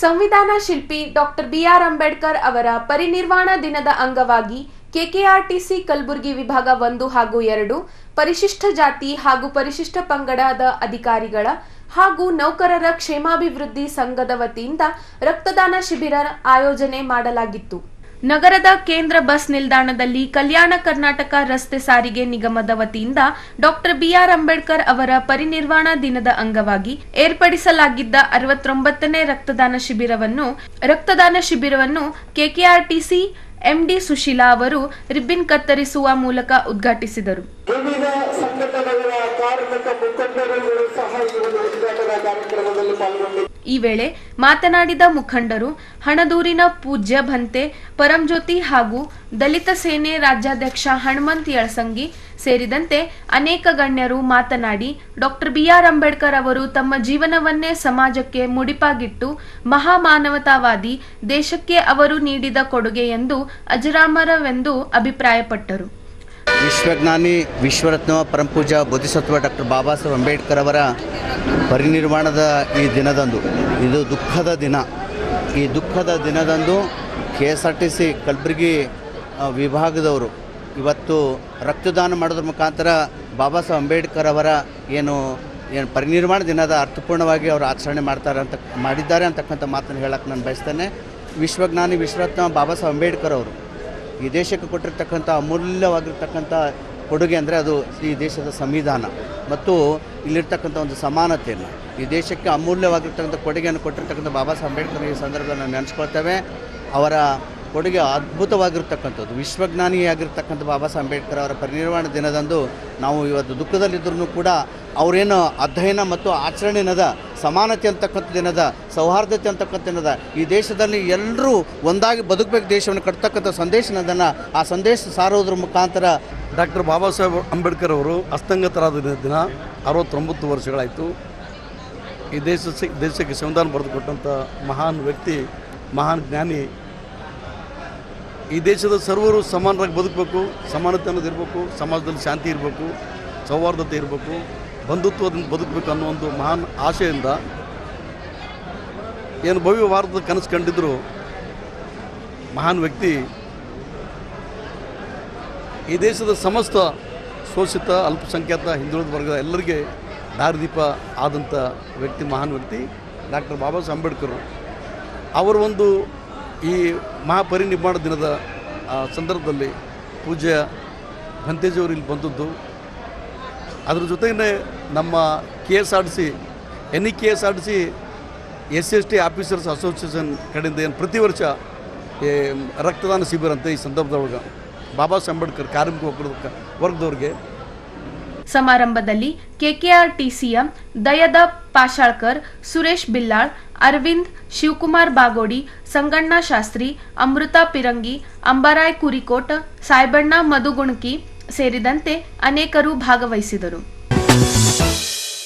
ಸಂವಿಧಾನ ಶಿಲ್ಪಿ doctor B R Ambedkar ಅವರ ಪರಿನಿರ್ವಾಣ ದಿನದ ಅಂಗವಾಗಿ ಕೆಕೆಆರ್ಟಿಸಿ ಕಲಬುರಗಿ ವಿಭಾಗ 1 ಹಾಗೂ 2 ಪರಿಶಿಷ್ಟ ಜಾತಿ ಹಾಗೂ ಪರಿಶಿಷ್ಟ ಪಂಗಡದ ಅಧಿಕಾರಿಗಳ ಹಾಗೂ ನೌಕರರ ಕ್ಷೇಮಾಭಿವೃದ್ಧಿ ಸಂಘದ ವತಿಯಿಂದ ರಕ್ತದಾನ ಶಿಬಿರ ಆಯೋಜನೆ ಮಾಡಲಾಗಿತ್ತು. ನಗರದ ಕೇಂದ್ರ ಬಸ್ ನಿಲ್ದಾಣದಲ್ಲಿ ಕಲ್ಯಾಣ ಕರ್ನಾಟಕ ರಸ್ತೆ ಸಾರಿಗೆ ನಿಗಮದ ವತಿಯಿಂದ ಡಾಕ್ಟರ್ ಬಿಆರ್ ಅಂಬೇಡ್ಕರ್ ಅವರ ಪರಿನಿರ್ವಾಣ ದಿನದ ಅಂಗವಾಗಿ ಏರ್ಪಡಿಸಲಾಗಿದ್ದ 69ನೇ ರಕ್ತದಾನ ಶಿಬಿರವನ್ನು ಕೆಕೆಆರ್ಟಿಸಿ ಎಂಡಿ ಸುಶೀಲಾ ಅವರು ರಿಬ್ಬನ್ ಕತ್ತರಿಸುವ ಮೂಲಕ ಉದ್ಘಾಟಿಸಿದರು. ವಿವಿಧ ಸಂಘಟನೆಗಳ ಕಾರ್ಮಿಕ ಮುಖಂಡರುಗಳು ಸಹ ಈ ಒಂದು ಉದ್ಘಾಟನಾ ಕಾರ್ಯಕ್ರಮದಲ್ಲಿ ಪಾಲ್ಗೊಂಡಿದ್ದರು. ಈ ವೇಳೆ ಮಾತನಾಡಿದ ಮುಖಂಡರು ಹಣದೂರಿನ ಪೂಜ್ಯ ಭಂತೆ ಪರಂಜ್ಯೋತಿ ಹಾಗೂ ದಲಿತ ಸೇನೆ ರಾಜ್ಯಾಧ್ಯಕ್ಷ ಹನುಮಂತ್ ಯಳಸಂಗಿ ಸೇರಿದಂತೆ ಅನೇಕ ಗಣ್ಯರು ಮಾತನಾಡಿ ಡಾಕ್ಟರ್ ಬಿಆರ್ ಅಂಬೇಡ್ಕರ್ ಅವರು ತಮ್ಮ ಜೀವನವನ್ನೇ ಸಮಾಜಕ್ಕೆ ಮುಡಿಪಾಗಿಟ್ಟು ಮಹಾಮಾನವತಾವಾದಿ, ದೇಶಕ್ಕೆ ಅವರು ನೀಡಿದ ಕೊಡುಗೆ ಎಂದು ಅಜರಾಮರವೆಂದು ಅಭಿಪ್ರಾಯಪಟ್ಟರು. ವಿಶ್ವಜ್ಞಾನಿ ವಿಶ್ವರತ್ನ ಪರಮಪೂಜ್ಯ ಬೋಧಿಸತ್ವ ಡಾಕ್ಟರ್ ಬಾಬಾ ಸಾಹೇಬ್ ಅಂಬೇಡ್ಕರ್ ಅವರ ಪರಿನಿರ್ವಾಣದ ಈ ದಿನದಂದು ಇದು ದುಃಖದ ದಿನ. ಈ ದುಃಖದ ದಿನದಂದು KSRTC ಕಲಬುರಗಿ ವಿಭಾಗದವರು ಇವತ್ತು ರಕ್ತದಾನ ಮಾಡೋದ್ರ ಮುಖಾಂತರ ಬಾಬಾ ಸಾಹೇಬ್ ಅಂಬೇಡ್ಕರ್ ಅವರ ಏನು ಪರಿನಿರ್ವಾಣ ದಿನದ ಅರ್ಥಪೂರ್ಣವಾಗಿ ಅವರು ಆಚರಣೆ ಮಾಡಿದ್ದಾರೆ ಅಂತಕ್ಕಂಥ ಮಾತನ್ನು ಹೇಳಕ್ಕೆ ನಾನು ಬಯಸ್ತೇನೆ. ವಿಶ್ವಜ್ಞಾನಿ ವಿಶ್ವರತ್ನ ಬಾಬಾ ಸಾಹೇಬ್ ಅಂಬೇಡ್ಕರ್ ಅವರು ಈ ದೇಶಕ್ಕೆ ಕೊಟ್ಟಿರ್ತಕ್ಕಂಥ ಅಮೂಲ್ಯವಾಗಿರ್ತಕ್ಕಂಥ ಕೊಡುಗೆ ಅಂದರೆ ಅದು ಈ ದೇಶದ ಸಂವಿಧಾನ ಮತ್ತು ಇಲ್ಲಿರ್ತಕ್ಕಂಥ ಒಂದು ಸಮಾನತೆಯನ್ನು, ಈ ದೇಶಕ್ಕೆ ಅಮೂಲ್ಯವಾಗಿರ್ತಕ್ಕಂಥ ಕೊಡುಗೆಯನ್ನು ಕೊಟ್ಟಿರ್ತಕ್ಕಂಥ ಬಾಬಾ ಸಾಹೇಬ್ ಅಂಬೇಡ್ಕರ್ ಈ ಸಂದರ್ಭದಲ್ಲಿ ನಾವು ನೆನೆಸ್ಕೊಳ್ತೇವೆ. ಅವರ ಕೊಡುಗೆ ಅದ್ಭುತವಾಗಿರ್ತಕ್ಕಂಥದ್ದು. ವಿಶ್ವಜ್ಞಾನಿಯಾಗಿರ್ತಕ್ಕಂಥ ಬಾಬಾ ಸಾಹೇಬ್ ಅಂಬೇಡ್ಕರ್ ಅವರ ಪರಿನಿರ್ವಾಣ ದಿನದಂದು ನಾವು ಇವತ್ತು ದುಃಖದಲ್ಲಿದ್ದರೂ ಕೂಡ ಅವರೇನು ಅಧ್ಯಯನ ಮತ್ತು ಆಚರಣೆನದ ಸಮಾನತೆ ಅಂತಕ್ಕಂಥದ್ದೇನದ, ಸೌಹಾರ್ದತೆ ಅಂತಕ್ಕಂಥದ್ದೇನದ, ಈ ದೇಶದಲ್ಲಿ ಎಲ್ಲರೂ ಒಂದಾಗಿ ಬದುಕಬೇಕು, ದೇಶವನ್ನು ಕಟ್ತಕ್ಕಂಥ ಸಂದೇಶನದನ್ನು ಆ ಸಂದೇಶ ಸಾರೋದ್ರ ಮುಖಾಂತರ ಡಾಕ್ಟರ್ ಬಾಬಾ ಸಾಹೇಬ್ ಅಂಬೇಡ್ಕರ್ ಅವರು ಅಸ್ತಂಗತರಾದ ದಿನ 69 ವರ್ಷಗಳಾಯಿತು. ಈ ದೇಶಕ್ಕೆ ಸಂವಿಧಾನ ಬರೆದುಕೊಟ್ಟಂಥ ಮಹಾನ್ ವ್ಯಕ್ತಿ, ಮಹಾನ್ ಜ್ಞಾನಿ. ಈ ದೇಶದ ಸರ್ವರು ಸಮಾನರಾಗಿ ಬದುಕಬೇಕು, ಸಮಾನತೆ ಅನ್ನೋದು ಇರಬೇಕು, ಸಮಾಜದಲ್ಲಿ ಶಾಂತಿ ಇರಬೇಕು, ಸೌಹಾರ್ದತೆ ಇರಬೇಕು, ಬಂಧುತ್ವದಿಂದ ಬದುಕಬೇಕು ಅನ್ನೋ ಒಂದು ಮಹಾನ್ ಆಶೆಯಿಂದ ಏನು ಭವ್ಯ ಭಾರತದ ಕನಸು ಕಂಡಿದ್ದರು ಮಹಾನ್ ವ್ಯಕ್ತಿ. ಈ ದೇಶದ ಸಮಸ್ತ ಶೋಷಿತ ಅಲ್ಪಸಂಖ್ಯಾತ ಹಿಂದುಳಿದ ವರ್ಗದ ಎಲ್ಲರಿಗೆ ದಾರಿದೀಪ ಆದಂಥ ವ್ಯಕ್ತಿ, ಮಹಾನ್ ವ್ಯಕ್ತಿ ಡಾಕ್ಟರ್ ಬಾಬಾ ಸಾಹೇಬ್ ಅಂಬೇಡ್ಕರ್. ಅವರ ಒಂದು ಈ ಮಹಾಪರಿನಿರ್ವಾಣ ದಿನದ ಸಂದರ್ಭದಲ್ಲಿ ಪೂಜ್ಯ ಭಂತೇಜಿಯವರು ಇಲ್ಲಿ ಬಂದದ್ದು, ಅದ್ರ ಜೊತೆಗೇ ನಮ್ಮ KSRTC KSRTC SC officers association ಕಡೆಯಿಂದ ಏನು ಪ್ರತಿ ವರ್ಷ ರಕ್ತದಾನ ಶಿಬಿರ ಅಂತ ಈ ಸಂದರ್ಭದೊಳಗೆ ಬಾಬಾ ಸಾಹೇಬ್ ಅಂಬೇಡ್ಕರ್ ಕಾರ್ಮಿಕ ವರ್ಗದವ್ರಿಗೆ. ಸಮಾರಂಭದಲ್ಲಿ ಕೆಕೆಆರ್ಟಿಸಿಯ ದಯದ ಪಾಶಾಳ್ಕರ್, ಸುರೇಶ್ ಬಿಲ್ಲಾಳ್, ಅರವಿಂದ್, ಶಿವಕುಮಾರ್ ಬಾಗೋಡಿ, ಸಂಗಣ್ಣ ಶಾಸ್ತ್ರಿ, ಅಮೃತಾ ಪಿರಂಗಿ, ಅಂಬರಾಯ್ ಕುರಿಕೋಟ್, ಸಾಯ್ಬಣ್ಣ ಮದುಗುಣಕಿ ಸೇರಿದಂತೆ ಅನೇಕರು ಭಾಗವಹಿಸಿದರು.